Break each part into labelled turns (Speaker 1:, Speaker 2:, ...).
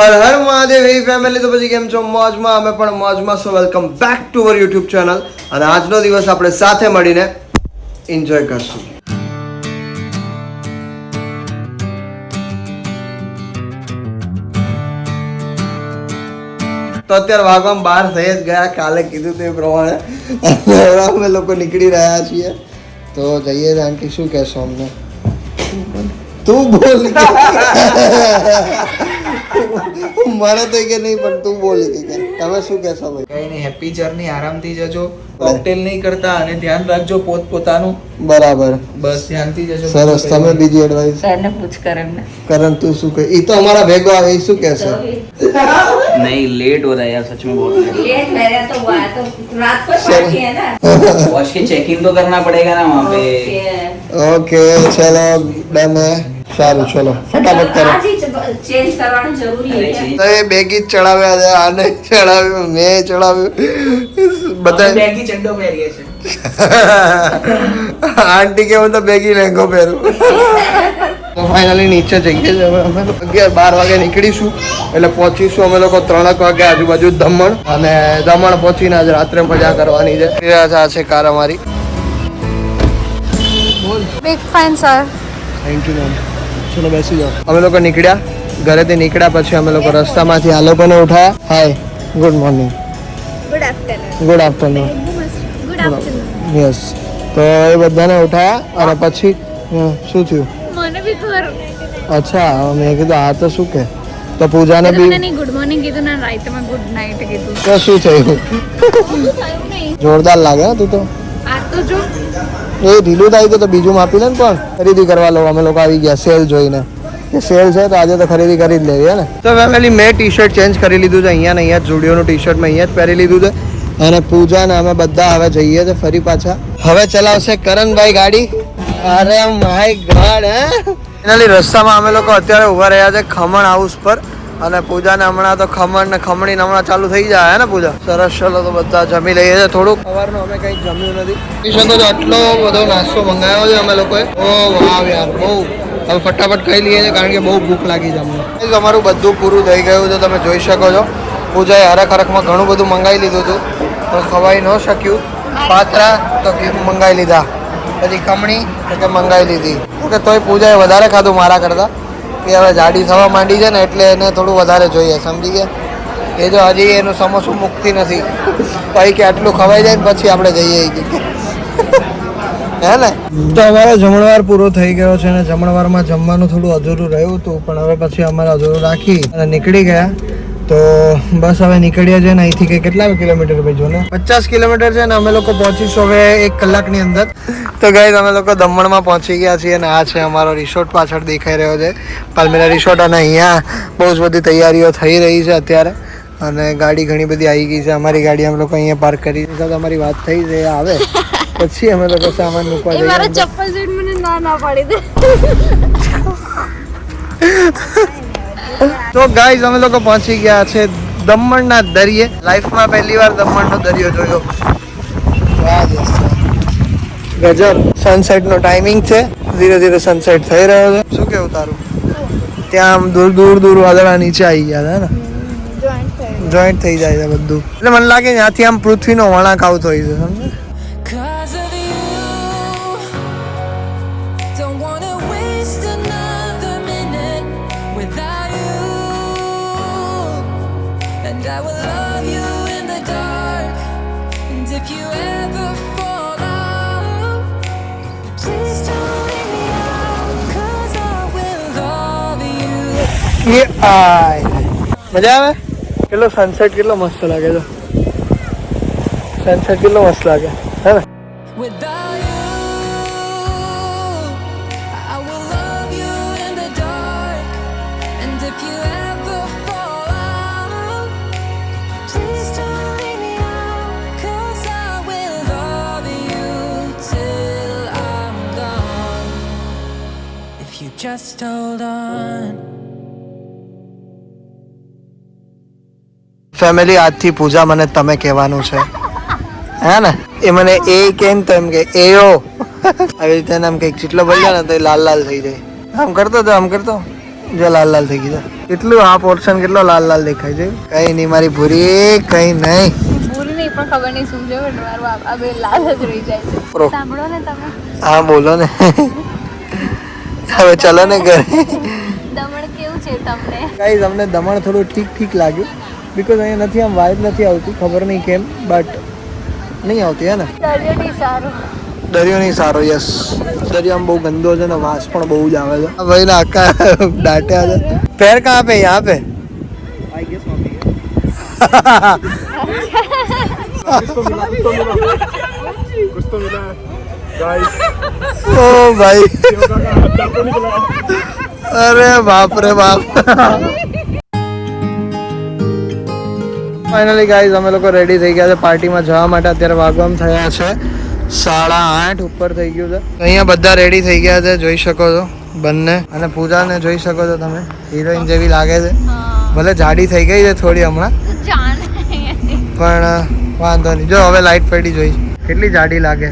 Speaker 1: હર હર મહાદેવ હે ફેમિલી. તો પછી કેમ છો? મોજમાં. અમે પણ મોજમાં. સો welcome back to our YouTube channel. અને આજનો દિવસ આપણે સાથે મળીને એન્જોય કરશું. તો અત્યારે વાગવામાં 12 થઈ જ ગયા. કાલે કીધું તે પ્રમાણે અમે લોકો નીકળી રહ્યા છીએ. તો જઈએ. આંટી શું કહેશો અમને? તું બોલ. મને તો કે નહીં, પણ તું બોલ કે તમે શું કહેશો ભાઈ?
Speaker 2: કઈ નહીં, હેપી જર્ની. આરામથી જજો, કોકટેલ નહીં કરતા અને ધ્યાન રાખજો પોતાનું.
Speaker 1: બરાબર,
Speaker 2: બસ ધ્યાનથી જજો.
Speaker 1: સરસ. તમે બીજી એડવાઇસ?
Speaker 3: સરને પૂછ કરણને.
Speaker 1: करण तू શું કહે? ઈ તો અમારા ભેગો આવે, ઈ શું કહેશે?
Speaker 4: नहीं लेट हो रहा है यार, सच में बहुत
Speaker 3: लेट मेरा तो हुआ तो रात को पार्टी है ना।
Speaker 4: वॉश की चेकिंग तो करना पड़ेगा ना वहाँ पे।
Speaker 1: ઓકે ચલો, ડન હે. સારું, ચલો ફટાફટ કરો.
Speaker 3: आज ही चेंज करवाना जरूरी है।
Speaker 1: તો એ બેગી જ ચડાવ્યા છે, આને ચડાવ્યું, મેં ચડાવ્યું, બધા
Speaker 2: બેગી ચડ્ડો પહેરીએ છે.
Speaker 1: આંટી કે હું તો બેગી લહેંગો પહેરું. તો ફાઇનલી નીચે જઈએ છીએ હવે. અમે 11-12 વાગે નીકળીશું, એટલે પહોંચીશું અમે લોકો 3 વાગે આજુબાજુ દમણ. અને દમણ પહોંચીને આજે રાત્રે મજા કરવાની છે. આ છે કાર અમારી.
Speaker 5: Big fan, sir.
Speaker 1: Thank you ma'am. ચલો બેસી જાઓ. અમે લોકો નીકળ્યા, ઘરેથી નીકળ્યા પછી અમે લોકો રસ્તામાંથી આ લોકોને ઉઠાયા. Hi, good morning.
Speaker 5: Good afternoon.
Speaker 1: Good afternoon.
Speaker 5: Good afternoon.
Speaker 1: Yes. તો એ બધાને ઉઠાયા અને પછી શું થયું?
Speaker 5: મને બી ખબર.
Speaker 1: અચ્છા, મેં કીધું આ તો શું કે? તો પૂજાને બી
Speaker 5: નહીં ગુડ મોર્નિંગ કીધું ને રાઈટમાં ગુડ નાઇટ કીધું.
Speaker 1: તો શું થયું?
Speaker 5: થયું નહીં.
Speaker 1: જોરદાર લાગે ને તું તો.
Speaker 5: આ તો જો
Speaker 1: એ ઢીલું થાય તો બીજું માપી લે ને. પણ ખરીદી કરવા લો, અમે લોકો આવી ગયા સેલ જોઈને. એ સેલ છે તો આજે તો ખરીદી કરી જ લેવી હે ને. તો ફેમિલી મેં ટી-શર્ટ ચેન્જ કરી લીધું છે. અહીંયા ને અહીંયા ઝુડિયોનું ટી-શર્ટ મેં અહીંયા જ પહેરી લીધું છે. અને પૂજા ને અમે બધા હવે જઈએ છે ફરી પાછા. હવે ચલાવશે કરણભાઈ ગાડી. અરે માય ગોડ. હે ફાઇનલી રસ્તામાં અમે લોકો અત્યારે ઊભા રહ્યા છે ખમણ હાઉસ પર. અને પૂજાને હમણાં તો ખમણ ને ખમણી હમણાં ચાલુ થઈ જાય ને પૂજા. સરસ. ચલો તો બધા જમી લઈએ છે. થોડુંક સવારનું અમે કંઈ જમ્યું નથી. જોઈ શકો છો આટલો બધો નાસ્તો મંગાવ્યો છે અમે લોકોએ. ઓ વાવ યાર, બહુ. હવે ફટાફટ ખાઈ લઈએ છીએ કારણ કે બહુ ભૂખ લાગી છે અમને. અમારું બધું પૂરું થઈ ગયું છે, તમે જોઈ શકો છો. પૂજાએ હરખ-હરખમાં ઘણું બધું મંગાવી લીધું હતું, પણ ખવાઈ ન શક્યું. પાત્રા તો મંગાવી લીધા, પછી ખમણી તો મંગાવી લીધી. ઓકે, તોય પૂજાએ વધારે ખાધું મારા કરતાં. કે હવે જાડી થવા માંડી છે ને, એટલે એને થોડું વધારે જોઈએ, સમજી ગયા? એ જો હજી એનું સમોસું મૂકતી નથી. પછી કે આટલું ખવાઈ જાય ને પછી આપણે જઈએ હે ને. તો અમારો જમણવાર પૂરો થઈ ગયો છે અને જમણવારમાં જમવાનું થોડું અધૂરું રહ્યું હતું, પણ હવે પછી અમારે અધૂરું રાખી અને નીકળી ગયા. તો બસ હવે નીકળ્યા છે ને અહીંથી કે કેટલા કિલોમીટર ભાઈ જો ને 50 કિલોમીટર છે ને. અમે લોકો પહોંચીશું હવે 1 કલાકની અંદર. તો ગાઈઝ અમે લોકો દમણમાં પહોંચી ગયા છીએ અને આ છે અમારો રિસોર્ટ પાછળ દેખાઈ રહ્યો છે, પાલમેરા રિસોર્ટ. અને અહીંયા બહુ જ બધી તૈયારીઓ થઈ રહી છે અત્યારે. અને ગાડી ઘણી બધી આવી ગઈ છે. અમારી ગાડી અમે લોકો અહીંયા પાર્ક કરી છે. અમારી વાત થઈ છે, આવે પછી અમે લોકો સામાન મૂકવા જઈએ.
Speaker 5: મારા ચપ્પલ જોઈને મને ના પાડી દે.
Speaker 1: તો ગાઈઝ અમે લોકો પહોંચી ગયા છે દમણના દરિયે. લાઈફમાં પહેલી વાર દમણનો દરિયો જોયો. ગજબ. સનસેટ નો ટાઈમિંગ છે, ધીરે ધીરે સનસેટ થઈ રહ્યો છે. શું કેવું તારું? ત્યાં આમ દૂર દૂર વાદળા નીચે આવી ગયા છે ને, જોઈન્ટ થઈ જાય છે બધું. એટલે મને લાગે ત્યાંથી આમ પૃથ્વીનો વળાંક આવતો હોય છે, સમજે? મજા આવે. કેટલો સનસેટ કેટલો મસ્ત લાગે છે. સનસેટ કેટલો મસ્ત લાગે હે ને.
Speaker 6: Just hold on.
Speaker 1: ફેમિલી, આજથી પૂજા મને તમે કહેવાનું છે, હે ને. એ મને એ કેમ તો એમ કે એયો આવી રીતે આમ કંઈક જેટલો બોલ્યો ને તો એ લાલ લાલ થઈ જાય. આમ કરતો તો આમ કરતો જો લાલ થઈ ગયું છે. કેટલું આ પોર્શન કેટલો લાલ દેખાય છે. કઈ નહીં મારી ભૂરી, કઈ નહીં.
Speaker 5: ભૂરી નહીં પણ ખબર નહીં શું છે બટ મારું આ બે લાલ જ રહી જાય છે.
Speaker 1: પ્રો.
Speaker 5: સાંભળો ને તમે.
Speaker 1: હા બોલો ને. હવે ચલો ને ઘરે.
Speaker 5: દમણ કેવું છે તમને?
Speaker 1: ગાઈઝ અમને દમણ થોડું ઠીક લાગ્યું બીકોઝ અહીંયા નથી આમ વાઇબ નથી આવતી, ખબર નહીં કેમ, બટ નહીં આવતી હે ને.
Speaker 5: દરિયો નહીં સારો.
Speaker 1: દરિયો નહીં સારો, યસ. દરિયો આમ બહુ ગંદો છે ને વાસ પણ બહુ જ આવે છે. ભાઈ ના આકા ડાંટ્યા છે. पैर कहाँ पे? यहाँ पे. ओ भाई. अरे बाप रे बाप. ફાઇનલી ગાઈઝ અમે લોકો રેડી થઈ ગયા છે પાર્ટીમાં જવા માટે. અત્યારે વાગવામાં થયા છે 8:30 ઉપર થઈ ગયું છે. અહીંયા બધા રેડી થઈ ગયા છે, જોઈ શકો છો બંને. અને પૂજાને જોઈ શકો છો તમે, હિરોઈન જેવી લાગે છે. ભલે જાડી થઈ ગઈ છે થોડી હમણાં, પણ વાંધો નહીં. જો હવે લાઈટ પડી જોઈ કેટલી જાડી લાગે.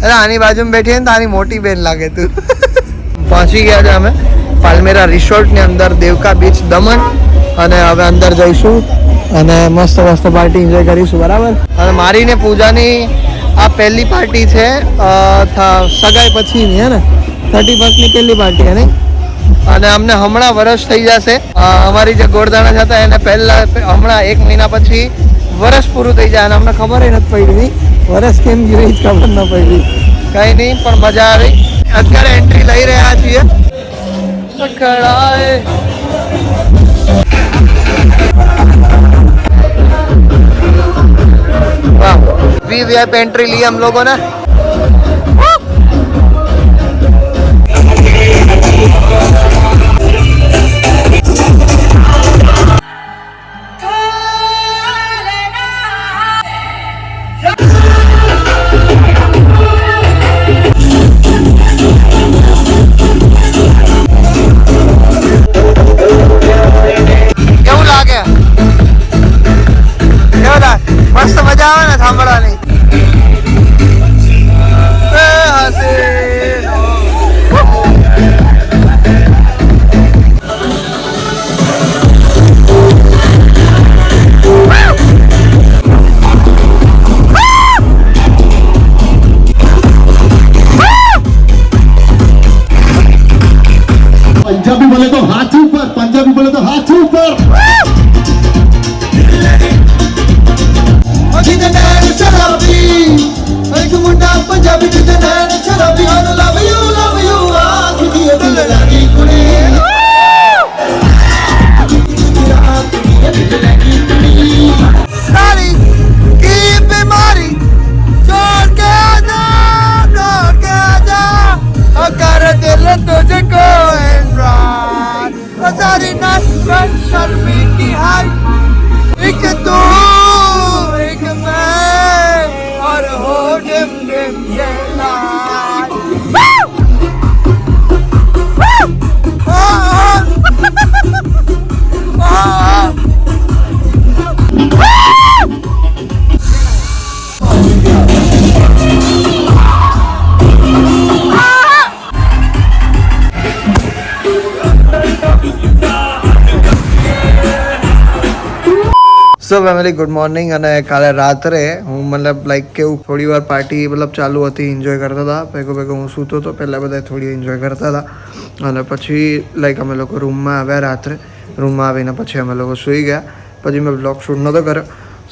Speaker 1: અરે આની બાજુમાં બેઠી ને તો આની મોટી બેન લાગે તું. પહોંચી ગયા છે અમે પાલમેરા રિસોર્ટની અંદર, દેવકા બીચ દમણ. અને હવે અંદર જઈશું અને મસ્ત પાર્ટી એન્જોય કરીશું, બરાબર. અને મારી ને પૂજાની આ પહેલી પાર્ટી છે સગાઈ પછીની, હે ને. 31st પહેલી પાર્ટી હે નહીં. અને અમને હમણાં વરસ થઈ જશે. અમારી જે ગોળદાણા હતા એને પહેલા હમણાં 1 મહિના પછી વરસ પૂરું થઈ જાય. અને અમને ખબર નથી પડી વરસ કેમ ગયું એ જ ખબર ન પડી. કંઈ નહીં, પણ મજા આવી. અત્યારે એન્ટ્રી લઈ રહ્યા છીએ. वाह, वीवीआईपी एंट्री ली हम लोगों ने. કેવું લાગે? મસ્ત મજા આવે ને સાંભળવાની.
Speaker 6: पंजाबी बोले तो हाथ ऊपर, पंजाबी बोले तो हाथ ऊपर. पंजाबी love you सारी की बीमारी छोड़ के आजा कर दिल तुझको सारी नस्बत शर्मी की हाय. एक तू एक मैं और हो डिम डिम ये लाल.
Speaker 1: સો ફેમિલી ગુડ મોર્નિંગ. અને કાલે રાત્રે હું મતલબ લાઈક કેવું થોડી વાર પાર્ટી મતલબ ચાલુ હતી, એન્જોય કરતા હતા. ભેગો હું સૂતો હતો, પહેલાં બધા થોડી એન્જોય કરતા હતા. અને પછી લાઈક અમે લોકો રૂમમાં આવ્યા રાત્રે. રૂમમાં આવીને પછી અમે લોકો સૂઈ ગયા. પછી મેં બ્લોગ શૂટ નહોતો કર્યો.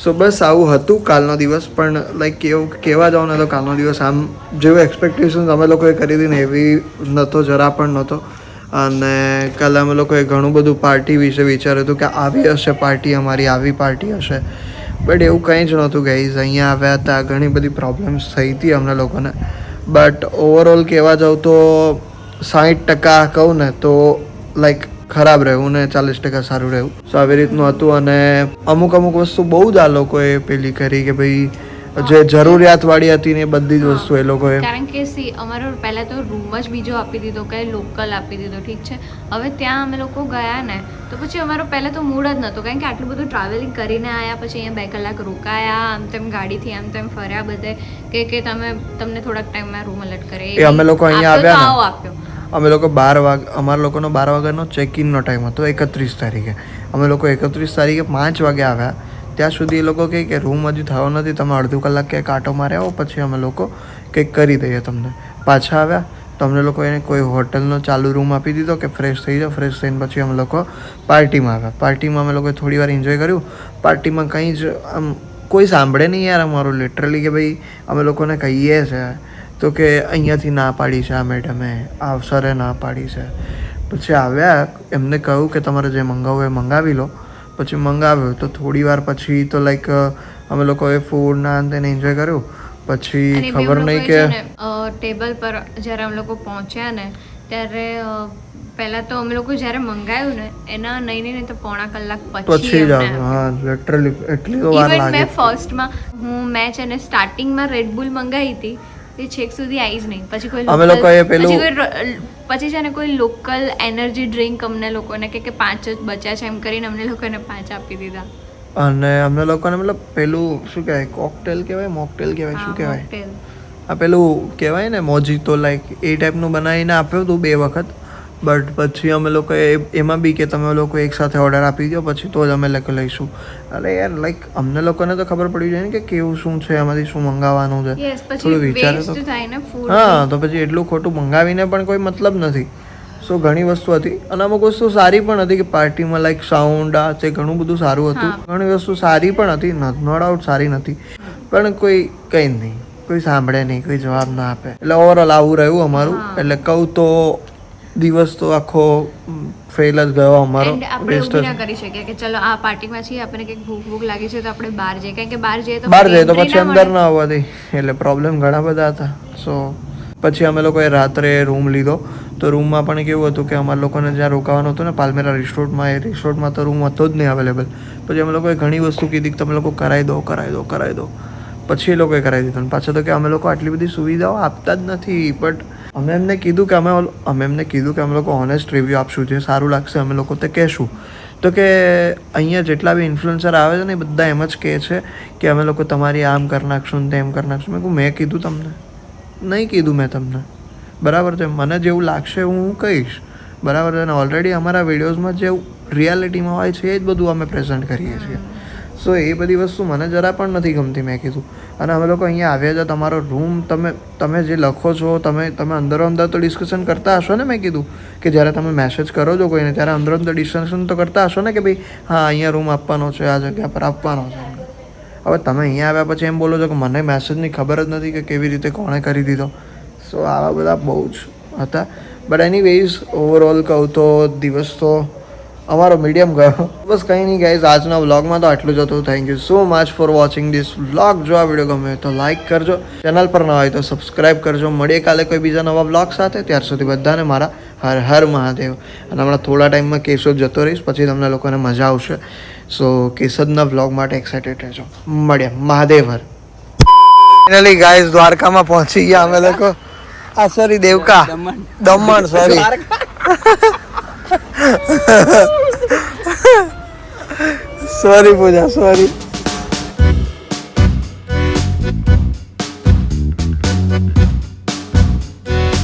Speaker 1: સો બસ આવું હતું કાલનો દિવસ. પણ લાઈક કેવું કહેવા જાઉં ને તો કાલનો દિવસ આમ જેવું એક્સપેક્ટેશન્સ અમે લોકોએ કરી હતી ને એવી નહોતો, જરા પણ નહોતો. અને કાલે અમે લોકોએ ઘણું બધું પાર્ટી વિશે વિચાર્યું હતું કે આવી હશે પાર્ટી અમારી, આવી પાર્ટી હશે. બટ એવું કંઈ જ નહોતું ગાઈઝ. અહીંયા આવ્યા હતા, ઘણી બધી પ્રોબ્લેમ્સ થઈ હતી અમને લોકોને. બટ ઓવરઓલ કહેવા જાઉં તો 60% કહું ને તો લાઈક ખરાબ રહેવું ને 40% સારું રહેવું. સો આવી રીતનું હતું. અને અમુક વસ્તુ બહુ જ આ લોકોએ પેલી કરી કે ભાઈ જે જરૂરિયાતવાળી હતી ને એ બધી જ વસ્તુ એ લોકોએ,
Speaker 5: કારણ કે સી અમારો પહેલા તો રૂમ જ બીજો આપી દીધો કે લોકલ આપી દીધો, ઠીક છે. હવે ત્યાં અમે લોકો ગયા ને તો પછી અમારો પહેલાં તો મૂડ જ નહોતો, કારણ કે આટલું બધું ટ્રાવેલિંગ કરીને આવ્યા, પછી અહીંયા 2 કલાક રોકાયા, આમ તેમ ગાડીથી આમ તેમ ફર્યા બધે કે તમને થોડાક ટાઈમમાં રૂમ અલટ કરે.
Speaker 1: એ અમે લોકો અહીંયા આવ્યા
Speaker 5: આપ્યો
Speaker 1: અમે લોકો અમારા લોકોનો 12 વાગ્યાનો ચેક ઇનનો ટાઈમ હતો 31 તારીખે. અમે લોકો 31 તારીખે 5 વાગે આવ્યા. ત્યાં સુધી એ લોકો કહે કે રૂમ હજી થયો નથી, તમે અડધો કલાક ક્યાંક આંટો માર્યા આવો, પછી અમે લોકો કંઈક કરી દઈએ તમને. પાછા આવ્યા તો અમને લોકો એને કોઈ હોટલનો ચાલુ રૂમ આપી દીધો કે ફ્રેશ થઈ જાઓ. ફ્રેશ થઈને પછી અમે લોકો પાર્ટીમાં આવ્યા. પાર્ટીમાં અમે લોકોએ થોડી વાર એન્જોય કર્યું. પાર્ટીમાં કંઈ જ આમ કોઈ સાંભળે નહીં યાર અમારું લિટરલી, કે ભાઈ અમે લોકોને કહીએ છે તો કે અહીંયાથી ના પાડી છે આ મેડમે, આ સરે ના પાડી છે. પછી આવ્યા, એમને કહ્યું કે તમારે જે મંગાવવું એ મંગાવી લો. પછી મંગાવ્યું તો થોડી વાર પછી તો લાઈક અમે લોકોએ ફૂડ ના તેને એન્જોય કર્યું. પછી ખબર નહીં કે
Speaker 5: ટેબલ પર જ્યારે અમે લોકો પહોંચ્યા ને ત્યારે પહેલા તો અમે લોકો જ્યારે મંગાવ્યું ને એના નહીં તો પોણા કલાક
Speaker 1: પછી જ આવ્યું. હા લિટરલી એટલી તો વાર લાગી.
Speaker 5: મેં ફર્સ્ટમાં મેં છે ને સ્ટાર્ટિંગમાં રેડ બુલ મંગાવી હતી, એ છેક સુધી આવી જ નહીં. પછી કોઈ
Speaker 1: અમે લોકોએ પેલું
Speaker 5: પછી છે ને કોઈ લોકલ એનર્જી ડ્રિંક અમને લોકોને કે 5 જ બચ્યા છે એમ કરીને અમને લોકોને 5 આપી દીધા.
Speaker 1: અને અમને લોકોને મતલબ પેલું શું કહેવાય, કોકટેલ કહેવાય, મોકટેલ કહેવાય, શું કહેવાય, આ પેલું કહેવાય ને મોજીતો, લાઈક એ ટાઈપનું બનાવીને આપ્યું હતું 2 વખત. બટ પછી અમે લોકોએ એમાં બી કે તમે લોકો એકસાથે ઓર્ડર આપી દો પછી તો જ અમે લોકો લઈશું. અરે યાર લાઈક અમને લોકોને તો ખબર પડી જાય ને કે કેવું શું છે, એમાંથી શું મંગાવવાનું છે, થોડું વિચારે તો. હા તો પછી એટલું ખોટું મંગાવીને પણ કોઈ મતલબ નથી. સો ઘણી વસ્તુ હતી અને અમુક વસ્તુ સારી પણ હતી કે પાર્ટીમાં લાઈક સાઉન્ડ આ તે ઘણું બધું સારું હતું. ઘણી વસ્તુ સારી પણ હતી, નો ડાઉટ સારી નથી, પણ કોઈ કંઈ નહીં, કોઈ સાંભળે નહીં, કોઈ જવાબ ના આપે. એટલે ઓવરઓલ આવું રહ્યું અમારું. એટલે કહું તો દિવસ તો આખો ફેલ જ ગયો અમારો.
Speaker 5: આપણે એવું ના કરી શકીએ કે ચલો આ પાર્ટીમાં છીએ, આપણને કંઈક ભૂખ લાગી છે તો આપણે બહાર જઈએ, કારણ કે બહાર જઈએ તો
Speaker 1: પછી અંદર ના આવવાથી એટલે પ્રોબ્લેમ ઘણા બધા હતા. સો પછી અમે લોકોએ રાત્રે રૂમ લીધો. તો રૂમમાં પણ કેવું હતું કે અમારા લોકોને જ્યાં રોકાવાનું હતું ને પાલ્મેરા રિસોર્ટમાં, એ રિસોર્ટમાં તો રૂમ હતો જ નહીં અવેલેબલ. પછી અમે લોકોએ ઘણી વસ્તુ કીધી કે તમે લોકો કરાવી દો. પછી એ લોકોએ કરાવી દીધું. પાછા તો કે અમે લોકો આટલી બધી સુવિધાઓ આપતા જ નથી. બટ અમે એમને કીધું કે અમે લોકો ઓનેસ્ટ રિવ્યૂ આપશું, જે સારું લાગશે અમે લોકો તે કહેશું. તો કે અહીંયા જેટલા બી ઇન્ફ્લુએન્સર આવે છે ને એ બધા એમ જ કહે છે કે અમે લોકો તમારી આમ કરી નાખશું ને તેમ કરી નાખશું. મેં કીધું તમને નહીં કીધું મેં તમને, બરાબર છે. મને જેવું લાગશે હું કહીશ, બરાબર છે ને. ઓલરેડી અમારા વિડીયોઝમાં જેવું રિયાલિટીમાં હોય છે એ જ બધું અમે પ્રેઝન્ટ કરીએ છીએ. સો એ બધી વસ્તુ મને જરા પણ નથી ગમતી, મેં કીધું. અને અમે લોકો અહીંયા આવ્યા છો, તમારો રૂમ તમે જે લખો છો, તમે અંદર તો ડિસ્કશન કરતા હશો ને. મેં કીધું કે જ્યારે તમે મેસેજ કરો છો કોઈને ત્યારે અંદર ડિસ્કશન તો કરતા હશો ને કે ભાઈ હા અહીંયા રૂમ આપવાનો છે, આ જગ્યા પર આપવાનો છે. હવે તમે અહીંયા આવ્યા પછી એમ બોલો છો કે મને મેસેજની ખબર જ નથી કે કેવી રીતે કોણે કરી દીધો. સો આવા બધા બહુ જ હતા. બટ એનીવેઝ ઓવરઓલ કહું તો દિવસ તો અમારો મીડિયમ ગયો. બસ કંઈ નહીં ગાઈઝ, આજના વ્લોગમાં તો આટલું જ હતું. Thank you so much for watching this vlog. જો આ વિડીયો ગમે તો લાઇક કરજો, ચેનલ પર ન હોય તો સબસ્ક્રાઈબ કરજો. મળીએ કાલે કોઈ બીજા નવા વ્લોગ સાથે. ત્યાર સુધી બધાને મારા હર હર મહાદેવ. અને હમણાં થોડા ટાઈમમાં કેશોદ જતો રહીશ, પછી તમને લોકોને મજા આવશે. સો કેશોદના વ્લોગ માટે એક્સાઇટેડ રહેજો. મળ્યા, મહાદેવ હર. ફાઇનલી ગાઈઝ દ્વારકામાં પહોંચી ગયા અમે લોકો. આ sorry Devka, Daman sorry. Sorry Pooja, sorry.